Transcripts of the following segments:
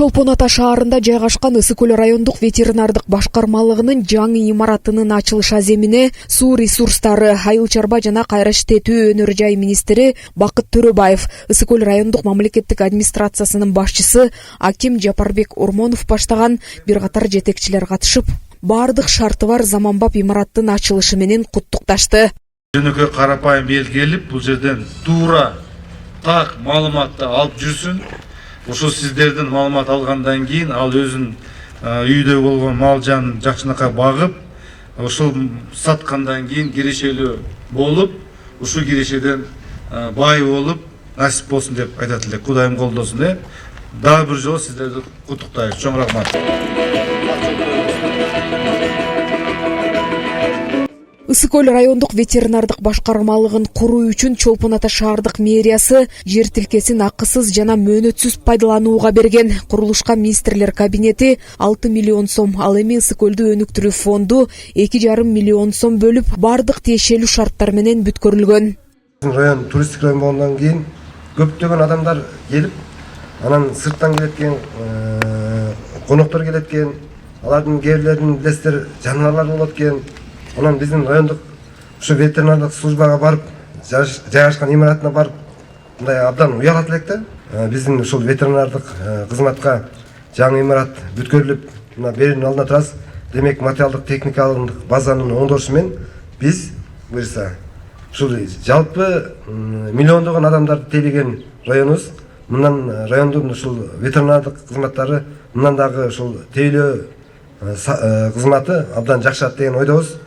Чолпон Ата шаарында жайгашкан Ысык көл райондук ветеринардык башкармалыгынын жаңы имаратынын ачылыш аземине суу ресурстары, айыл чарба жана кайраш тетүү өнөр жай министри Бакыт Төрөбаев, Ысык көл райондук мамлекеттик администрациясынын башчысы Аким Жапарбек Ормонов баштаган бир катар жетекчилер катышып, бардык шарты бар заманбап имараттын ачылышы менен куттукташты. Жөнөкөй карапайым келип, бул жерден туура так маалыматты алып жүрсүн. Ошо сиздердин маалымат алгандан кийин ал өзүн үйдө болгон мал жан жакшынакай багып, ошол саткандан кийин кирешелүү болуп, ушул кирешеден бай болуп, насип болсун деп айтат элек. Кудайым колдосун. Дагы бир жолу сиздерди куттуктайбыз. Чоң рахмат. Ысык көл райондук ветеринардык башкармалыгын куруу үчүн Чолпон Ата шаардык мэриясы жер тилкесин акысыз жана мөөнөтсүз пайдаланууга берген. Курулушка министрлер кабинети 6 миллион сом, ал эми Ысык көлдү өнүктүрүү фонду 2,5 миллион сом бөлүп, бардык тиешелүү шарттар менен бүткөрүлгөн. Район туристик район болгондон кийин көптөгөн адамдар келип, анан сырттан келеткен коноктор келеткен, алардын кээ бирлерин билесиздер жаныбарлар болот экен. Анан биздин райондук ушу ветеринардык службага барып, жайгашкан имаратына барып, мындай абдан уялат элек да. Биздин ушул ветеринардык кызматка жаңы имарат бүткөрүлүп, мына берүүнүн алдында турабыз. Демек материалдык техникалык базанын оңдошу менен биз буюрса ушул жалпы миллиондогон адамдарды тейлеген районубуз. Мындан райондун ушул ветеринардык кызматтары мындан дагы ушул тейлөө кызматы абдан жакшырат деген ойдобуз.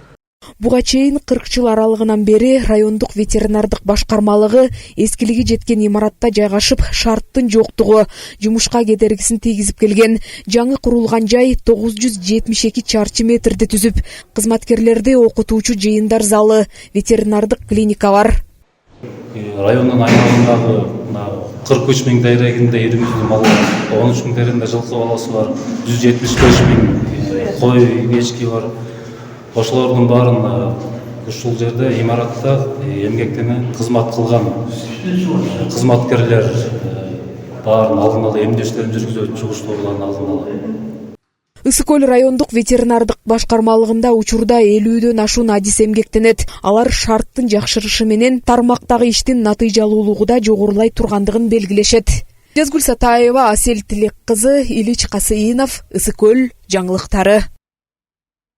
Буга чейин 40 жыл аралыгынан бери райондук ветеринардык башкармалыгы эскилиги жеткен имаратта жайгашып, шарттын жоктугу жумушка кедергисин тийгизип келген. Жаңы курулган жай 972 чарчы метрди түзүп, кызматкерлерди окутуучу жыйындар залы, ветеринардык клиника бар. Райондун айналымындагы 43 миң дайрегинде 20 миң мал, 13 миң дайрегинде жылкы баласы бар, 175 миң кой, ечки бар. Ошолордун баарын ушул жерде имаратта эмгектене кызмат кылган кызматкерлер баарын алдын ала эмдөөчүлөрүн жүргүзөт, чугуштууларын алдын ала. Ысык көл райондук ветеринардык башкармалыгында учурда 50дөн ашуун адис эмгектенет. Алар шарттын жакшырышы менен тармактагы иштин натыйжалуулугу да жогорулай тургандыгын белгилешет. Жазгүл Сатаева, Асель Тилек кызы, Илич Касыинов, Ысык көл жаңылыктары.